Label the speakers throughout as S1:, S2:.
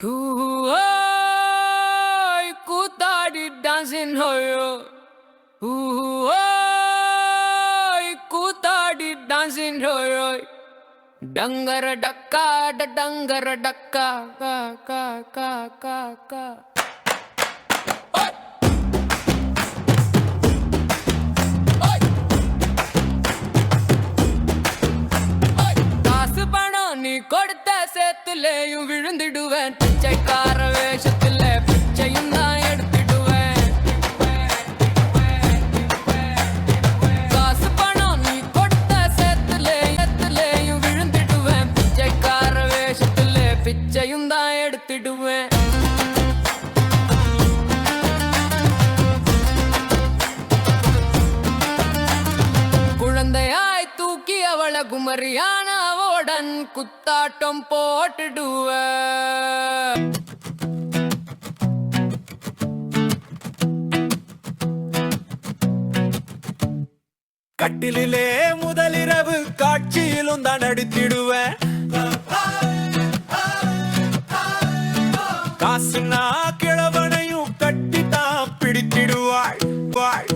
S1: Ooh, கூத்தாடி dancing hoyo. Ooh, கூத்தாடி dancing hoyo. Dangara dakka, da dangara dakka, ka ka ka ka ka. காசு பணம் நீ கொடுத்த சேத்துலேயும் விழுந்துடுவேன் பிச்சைக்கார வேஷத்துல பிச்சையும் தான் எடுத்துடுவேன் காசு பணம் நீ கொடுத்த சேத்துலேயும் விழுந்துடுவேன் பிச்சைக்கார வேஷத்துல பிச்சையும் தான் எடுத்துடுவேன் குழந்தையாய் தூக்கி அவளை குமரியான அவடன் குத்தாட்டம் போட்டுடுவ
S2: கட்டிலே முதலிரவு காட்சியிலும் தான் நடித்திடுவேன் காசுனா கிழவனையும் கட்டித்தான் பிடித்திடுவாள் வாழ்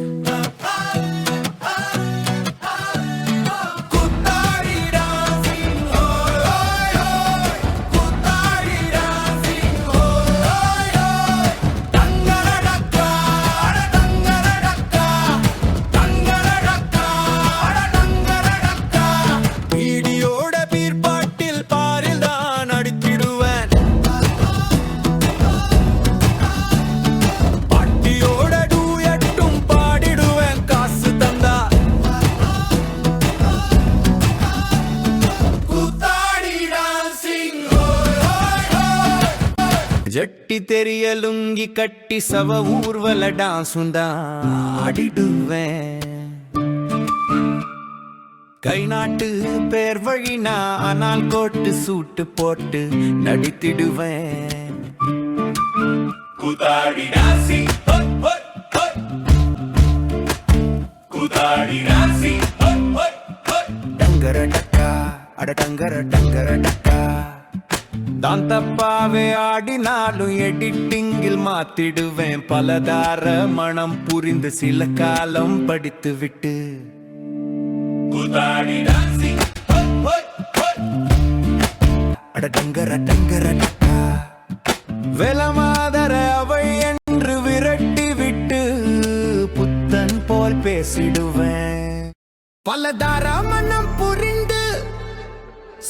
S2: ஜட்டி தெரிய லுங்கி கட்டி சவ ஊர்வல டான்சுண்டா ஆடிடுவேன் கை நாட்டு பேர் வழினா ஆனால் கோட்டு சூட்டு போட்டு நடித்திடுவேன் குதாடி ராசி குதாடி ராசி டங்கர டக்கா அட டங்கர டங்கர டக்கா தான் தப்பாவே ஆடினாலும் எடிட்டிங்கில் மாத்திடுவேன் பலதார மனம் புரிந்து சில காலம் படித்து விட்டு அட டங்கர டங்கர டக்கா வெலமாதர அவள் என்று விரட்டி விட்டு புத்தன் போல் பேசிடுவேன் பலதார மனம் புரிந்து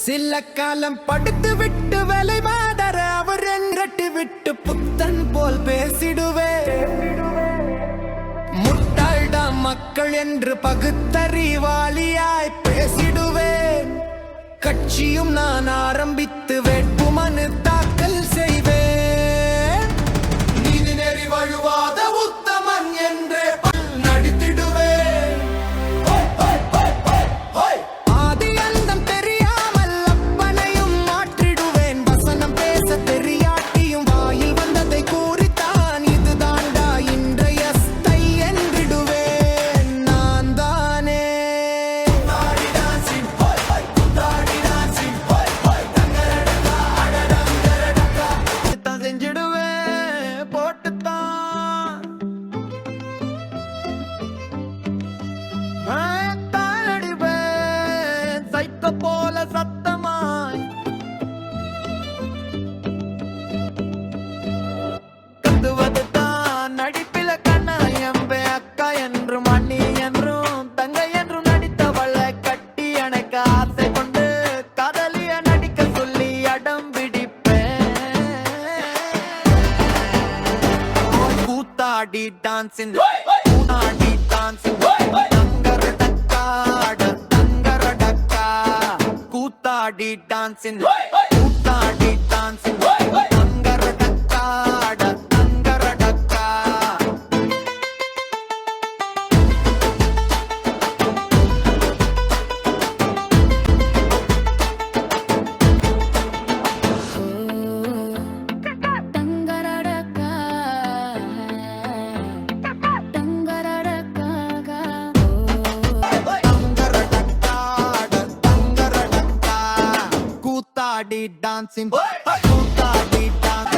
S2: சில காலம் படுத்து விட்டு வேலை மாதர அவர் என்றட்டி விட்டு புத்தன் போல் பேசிடுவே முட்டாள்டா மக்கள் என்று பகுத்தறிவாளியாய் பேசிடுவேன் கட்சியும் நான் ஆரம்பித்து வேட்புமனு தாக்கல் செய்வேன் நீதி நெறி வழுவாத உத்தமன் என்றே நடித்திடுவேன் போல சத்தமாய் கத்துவதுதான் நடிப்பில கண்ணா எம்பே அக்கா என்றும் அண்ணி என்றும் தங்கை என்றும் நடித்தவளை கட்டி அணைக்க ஆசை கொண்டு காதலிய நடிக்க சொல்லி அடம் பிடிப்பேன் கூத்தாடி டான்சிங் கூத்தாடி டான்சிங் கூத்தாடி டான்சிங் கூத்தாடி டான்சிங் தங்கர டக்கா தங்கர டக்கா dancing, dancing.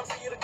S3: ஆசை இருக்கு